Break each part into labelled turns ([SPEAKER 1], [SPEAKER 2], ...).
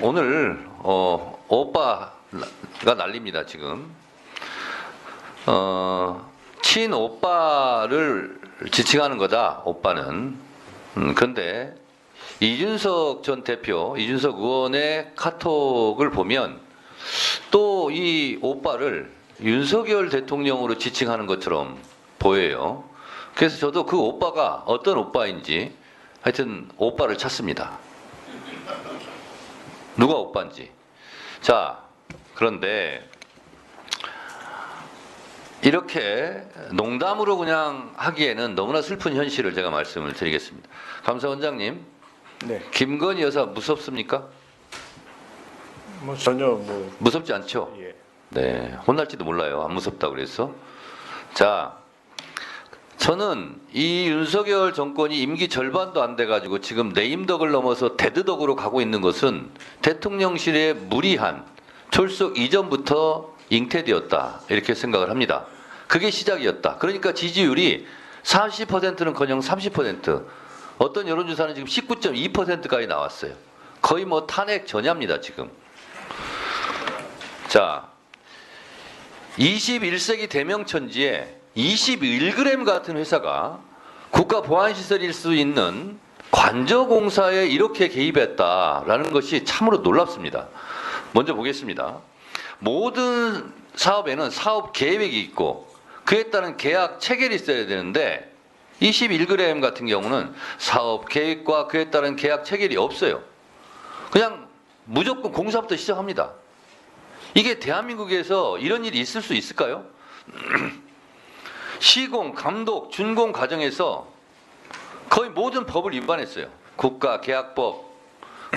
[SPEAKER 1] 오늘 오빠가 난립니다 지금. 친오빠를 지칭하는 거다 오빠는. 그런데 이준석 전 대표, 이준석 의원의 카톡을 보면 또 이 오빠를 윤석열 대통령으로 지칭하는 것처럼 보여요. 그래서 저도 그 오빠가 어떤 오빠인지 하여튼 오빠를 찾습니다. 누가 오빠인지. 자, 그런데 이렇게 농담으로 그냥 하기에는 너무나 슬픈 현실을 제가 말씀을 드리겠습니다. 감사원장님,
[SPEAKER 2] 네.
[SPEAKER 1] 김건희 여사 무섭습니까?
[SPEAKER 2] 뭐 전혀
[SPEAKER 1] 무섭지 않죠?
[SPEAKER 2] 예.
[SPEAKER 1] 네, 혼날지도 몰라요. 안 무섭다고 그래서. 자, 저는 이 윤석열 정권이 임기 절반도 안 돼가지고 지금 내임덕을 넘어서 대드덕으로 가고 있는 것은 대통령실의 무리한 출석 이전부터 잉태되었다 이렇게 생각을 합니다. 그게 시작이었다. 그러니까 지지율이 40%는커녕 30%, 어떤 여론조사는 지금 19.2%까지 나왔어요. 거의 뭐 탄핵 전야입니다 지금. 자, 21세기 대명천지에 21g 같은 회사가 국가보안시설일 수 있는 관저공사에 이렇게 개입했다라는 것이 참으로 놀랍습니다. 먼저 보겠습니다. 모든 사업에는 사업 계획이 있고 그에 따른 계약 체결이 있어야 되는데 21g 같은 경우는 사업 계획과 그에 따른 계약 체결이 없어요. 그냥 무조건 공사부터 시작합니다. 이게 대한민국에서 이런 일이 있을 수 있을까요? 시공, 감독, 준공 과정에서 거의 모든 법을 위반했어요. 국가계약법,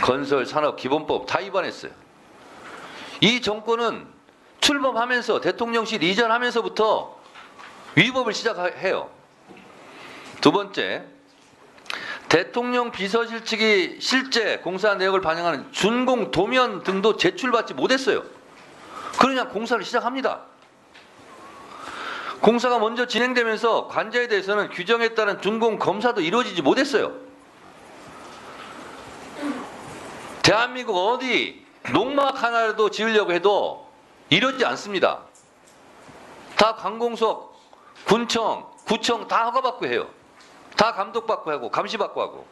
[SPEAKER 1] 건설산업기본법 다 위반했어요. 이 정권은 출범하면서 대통령실 이전하면서부터 위법을 시작해요. 두 번째, 대통령 비서실 측이 실제 공사 내역을 반영하는 준공 도면 등도 제출받지 못했어요. 그냥 공사를 시작합니다. 공사가 먼저 진행되면서 관자에 대해서는 규정에 따른 준공 검사도 이루어지지 못했어요. 대한민국 어디 농막 하나라도 지으려고 해도 이러지 않습니다. 다 관공서, 군청, 구청 다 허가받고 해요. 다 감독받고 하고 감시받고 하고.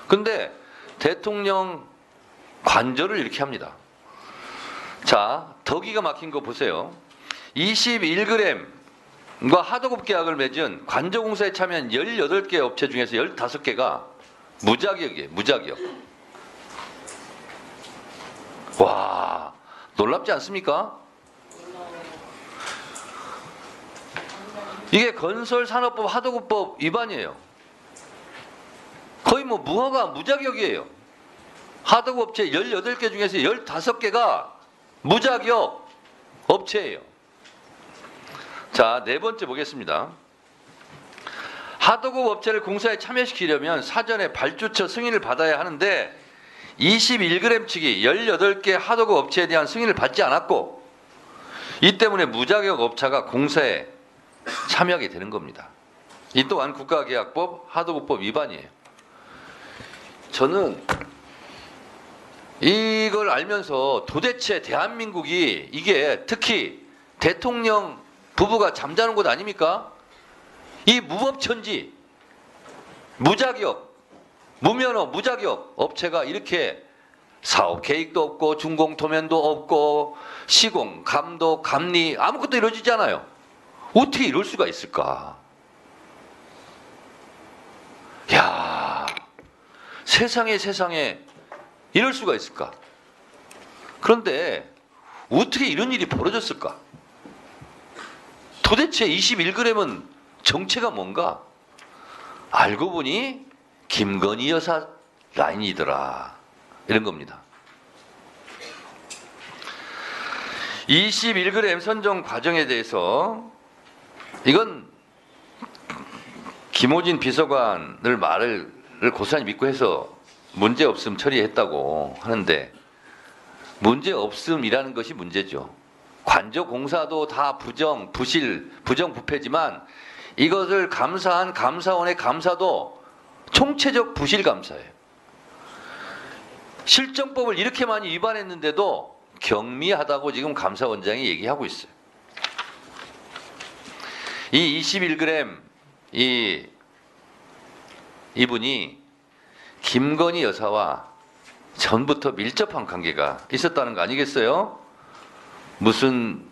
[SPEAKER 1] 근데 대통령 관저를 이렇게 합니다. 자, 더 기가 막힌 거 보세요. 21g과 하도급 계약을 맺은 관저공사에 참여한 18개 업체 중에서 15개가 무자격이에요. 무자격. 와, 놀랍지 않습니까? 이게 건설산업법 하도급법 위반이에요. 거의 뭐 무허가 무자격이에요. 하도급 업체 18개 중에서 15개가 무자격 업체예요. 자, 네 번째 보겠습니다. 하도급 업체를 공사에 참여시키려면 사전에 발주처 승인을 받아야 하는데 21g 측이 18개 하도급 업체에 대한 승인을 받지 않았고 이 때문에 무자격 업체가 공사에 참여하게 되는 겁니다. 이 또한 국가계약법 하도급법 위반이에요. 저는 이걸 알면서 도대체 대한민국이 이게 특히 대통령 부부가 잠자는 곳 아닙니까? 이 무법천지, 무자격, 무면허, 무자격 업체가 이렇게 사업 계획도 없고 준공 도면도 없고 시공, 감독, 감리 아무것도 이루어지지 않아요. 어떻게 이럴 수가 있을까? 야, 세상에 이럴 수가 있을까? 그런데 어떻게 이런 일이 벌어졌을까? 도대체 21g은 정체가 뭔가? 알고 보니 김건희 여사 라인이더라. 이런 겁니다. 21g 선정 과정에 대해서 이건 김호진 비서관을 말을 고스란히 믿고 해서 문제없음 처리했다고 하는데 문제없음이라는 것이 문제죠. 관저공사도 다 부정부패지만 이것을 감사한 감사원의 감사도 총체적 부실 감사예요. 실정법을 이렇게 많이 위반했는데도 경미하다고 지금 감사원장이 얘기하고 있어요. 이 21g 이분이 김건희 여사와 전부터 밀접한 관계가 있었다는 거 아니겠어요? 무슨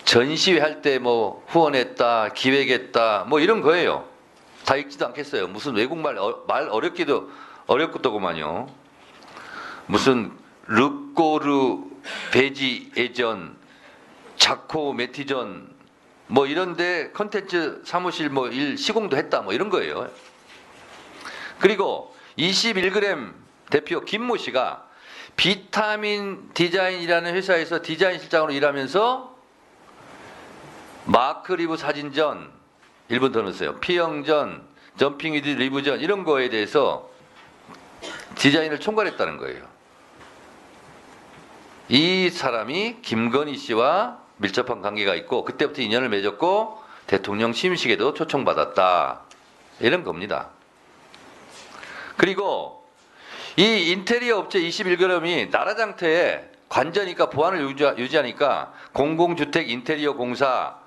[SPEAKER 1] 전시회 할 때 뭐 후원했다, 기획했다, 뭐 이런 거예요. 다 읽지도 않겠어요. 무슨 외국말 말 어렵겠더구만요. 무슨 르꼬르 베지 예전, 자코 메티전 뭐 이런데 컨텐츠 사무실 뭐 일 시공도 했다 뭐 이런 거예요. 그리고 21g 대표 김모 씨가 비타민 디자인이라는 회사에서 디자인 실장으로 일하면서 마크 리브 사진전 1분 더 넣었어요. 피형전, 점핑 위드 리브전 이런 거에 대해서 디자인을 총괄했다는 거예요. 이 사람이 김건희 씨와 밀접한 관계가 있고 그때부터 인연을 맺었고 대통령 취임식에도 초청받았다. 이런 겁니다. 그리고 이 인테리어 업체 21g이 나라장터에 관저니까 보안을 유지하니까 공공주택 인테리어 공사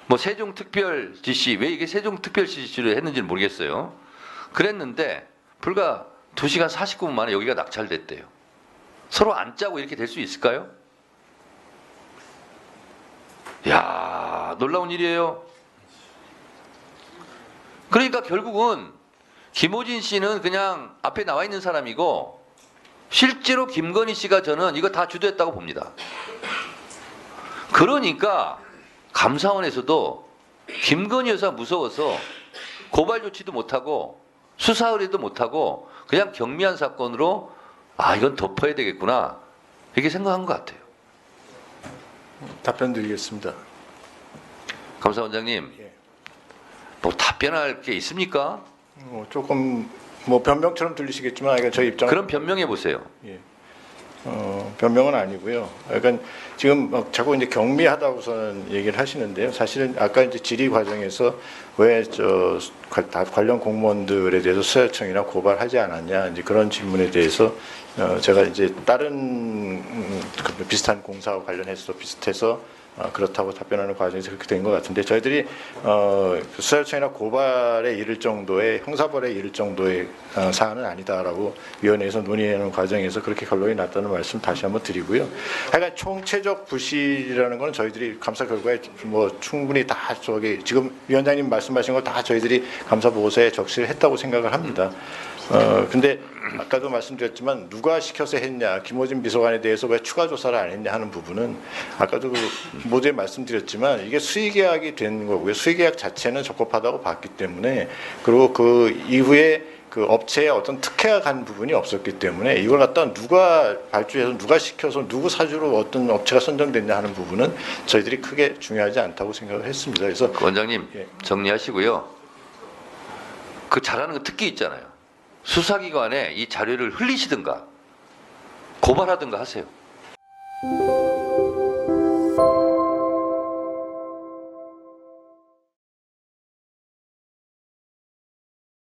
[SPEAKER 1] 뭐 세종특별지시 왜 이게 세종특별지시를 했는지는 모르겠어요. 그랬는데 불과 2시간 49분 만에 여기가 낙찰됐대요. 서로 안 짜고 이렇게 될 수 있을까요? 야, 놀라운 일이에요. 그러니까 결국은 김호진 씨는 그냥 앞에 나와 있는 사람이고 실제로 김건희 씨가 저는 이거 다 주도했다고 봅니다. 그러니까 감사원에서도 김건희 여사 무서워서 고발 조치도 못하고 수사 의뢰도 못하고 그냥 경미한 사건으로 아 이건 덮어야 되겠구나 이렇게 생각한 것 같아요.
[SPEAKER 2] 답변 드리겠습니다.
[SPEAKER 1] 감사원장님
[SPEAKER 2] 예.
[SPEAKER 1] 뭐 답변할 게 있습니까?
[SPEAKER 2] 조금 뭐 변명처럼 들리시겠지만 이건 저희 입장.
[SPEAKER 1] 그럼 변명해 보세요.
[SPEAKER 2] 예. 변명은 아니고요. 약간 지금 자꾸 이제 경미하다고서는 얘기를 하시는데요. 사실은 아까 이제 질의 과정에서 왜 관련 공무원들에 대해서 수사청이나 고발하지 않았냐 이제 그런 질문에 대해서 제가 이제 다른 비슷한 공사와 관련해서 비슷해서 그렇다고 답변하는 과정에서 그렇게 된 것 같은데 저희들이 수사청이나 고발에 이를 정도의 형사벌에 이를 정도의 사안은 아니다라고 위원회에서 논의하는 과정에서 그렇게 결론이 났다는 말씀 다시 한번 드리고요. 하여간 총체적 부실이라는 것은 저희들이 감사 결과에 뭐 충분히 다 저기 지금 위원장님 말씀하신 거 다 저희들이 감사 보고서에 적시를 했다고 생각을 합니다. 근데 아까도 말씀드렸지만 누가 시켜서 했냐, 김호진 비서관에 대해서 왜 추가 조사를 안 했냐 하는 부분은 아까도 모두에 말씀드렸지만 이게 수의계약이 된 거고요. 수의계약 자체는 적법하다고 봤기 때문에 그리고 그 이후에 그 업체에 어떤 특혜가 간 부분이 없었기 때문에 이걸 갖다 누가 발주해서 누가 시켜서 누구 사주로 어떤 업체가 선정됐냐 하는 부분은 저희들이 크게 중요하지 않다고 생각을 했습니다. 그래서
[SPEAKER 1] 원장님
[SPEAKER 2] 예.
[SPEAKER 1] 정리하시고요. 그 잘하는 거 특기 있잖아요. 수사기관에 이 자료를 흘리시든가 고발하든가 하세요.